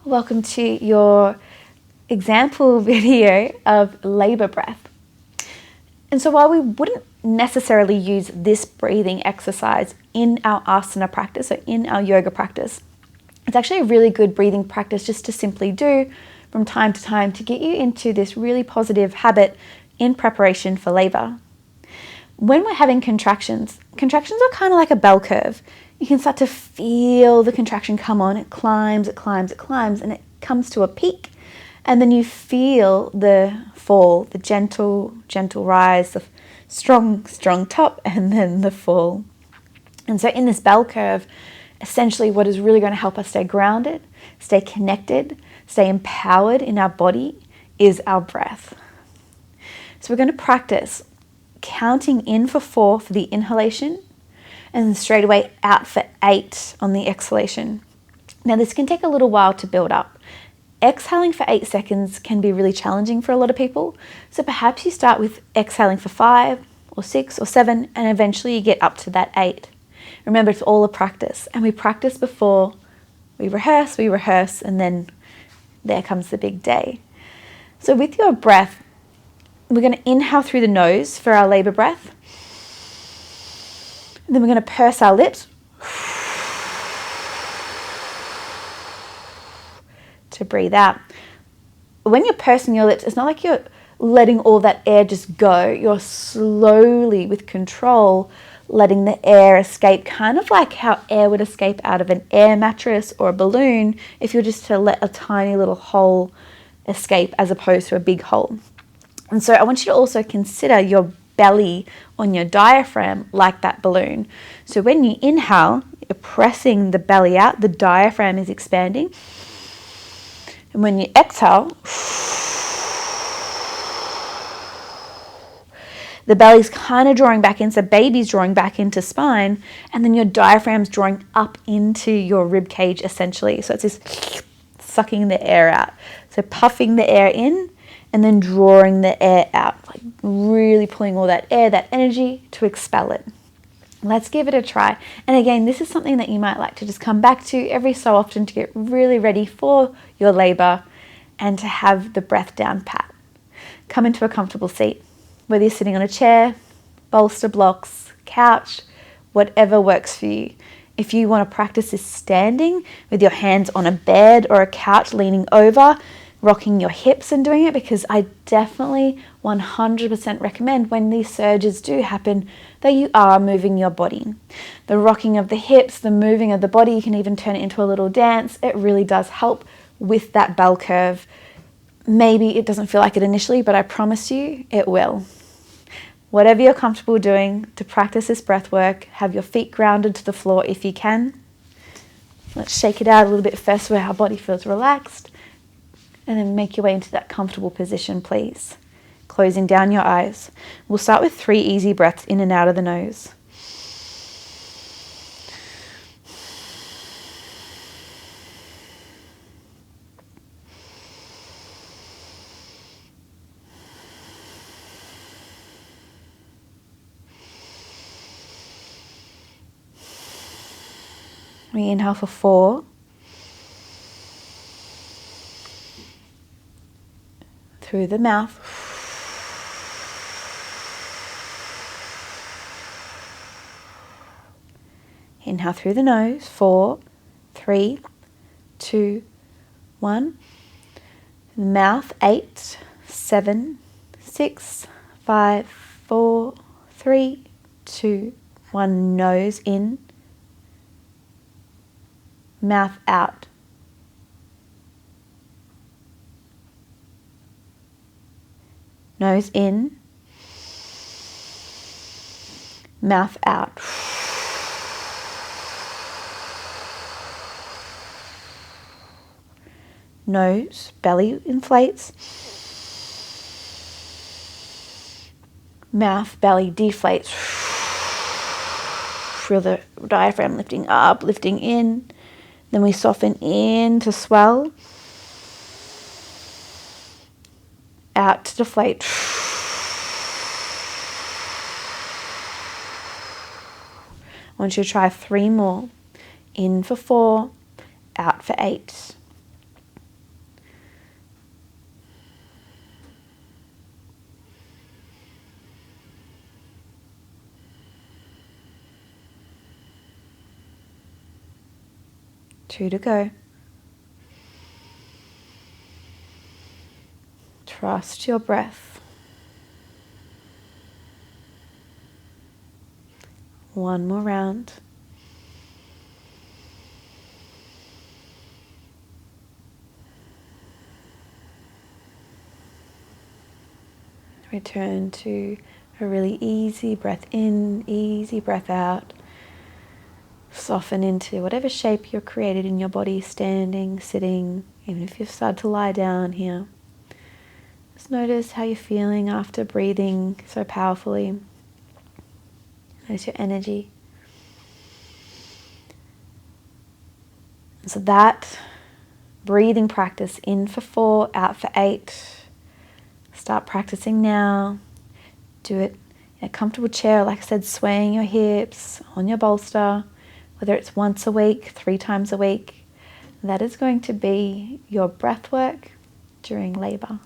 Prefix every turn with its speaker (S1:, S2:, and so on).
S1: Welcome to your example video of labor breath. And so while we wouldn't necessarily use this breathing exercise in our asana practice or in our yoga practice, it's actually a really good breathing practice just to simply do from time to time to get you into this really positive habit in preparation for labor. When we're having contractions are kind of like a bell curve. You can start to feel the contraction come on. It climbs, and it comes to a peak. And then you feel the fall, the gentle rise, the strong top, and then the fall. And so in this bell curve, essentially what is really going to help us stay grounded, stay connected, stay empowered in our body is our breath. So we're going to practice counting in for 4 for the inhalation and then straight away out for 8 on the exhalation. Now this can take a little while to build up. Exhaling for 8 seconds can be really challenging for a lot of people. So perhaps you start with exhaling for 5 or 6 or 7 and eventually you get up to that 8. Remember, it's all a practice, and we practice before we rehearse, and then there comes the big day. So with your breath, we're going to inhale through the nose for our labor breath. And then we're going to purse our lips to breathe out. When you're pursing your lips, it's not like you're letting all that air just go. You're slowly, with control, letting the air escape, kind of like how air would escape out of an air mattress or a balloon if you're just to let a tiny little hole escape as opposed to a big hole. And so I want you to also consider your belly on your diaphragm like that balloon. So when you inhale, you're pressing the belly out, the diaphragm is expanding. And when you exhale, the belly's kind of drawing back in, so baby's drawing back into spine, and then your diaphragm's drawing up into your rib cage essentially. So it's this sucking the air out. So puffing the air in, and then drawing the air out, like really pulling all that air, that energy to expel it. Let's give it a try. And again, this is something that you might like to just come back to every so often to get really ready for your labor and to have the breath down pat. Come into a comfortable seat, whether you're sitting on a chair, bolster blocks, couch, whatever works for you. If you want to practice this standing with your hands on a bed or a couch leaning over, rocking your hips and doing it, because I definitely 100% recommend when these surges do happen that you are moving your body. The rocking of the hips, the moving of the body, you can even turn it into a little dance. It really does help with that bell curve. Maybe it doesn't feel like it initially, but I promise you it will. Whatever you're comfortable doing to practice this breath work, have your feet grounded to the floor if you can. Let's shake it out a little bit first where our body feels relaxed. And then make your way into that comfortable position, please. Closing down your eyes. We'll start with 3 easy breaths in and out of the nose. We inhale for 4. Through the mouth. Inhale through the nose. 4, 3, 2, 1. Mouth. 8, 7, 6, 5, 4, 3, 2, 1. Nose in. Mouth out. Nose in, mouth out. Nose, belly inflates. Mouth, belly deflates. Feel the diaphragm lifting up, lifting in. Then we soften in to swell. Out to deflate. I want you to try 3 more. In for 4, out for 8. 2 to go. Trust your breath. 1 more round. Return to a really easy breath in, easy breath out. Soften into whatever shape you've created in your body, standing, sitting, even if you've started to lie down here. Just notice how you're feeling after breathing so powerfully. Notice your energy. And so that breathing practice, in for 4, out for 8. Start practicing now. Do it in a comfortable chair, like I said, swaying your hips on your bolster, whether it's once a week, 3 times a week. That is going to be your breath work during labor.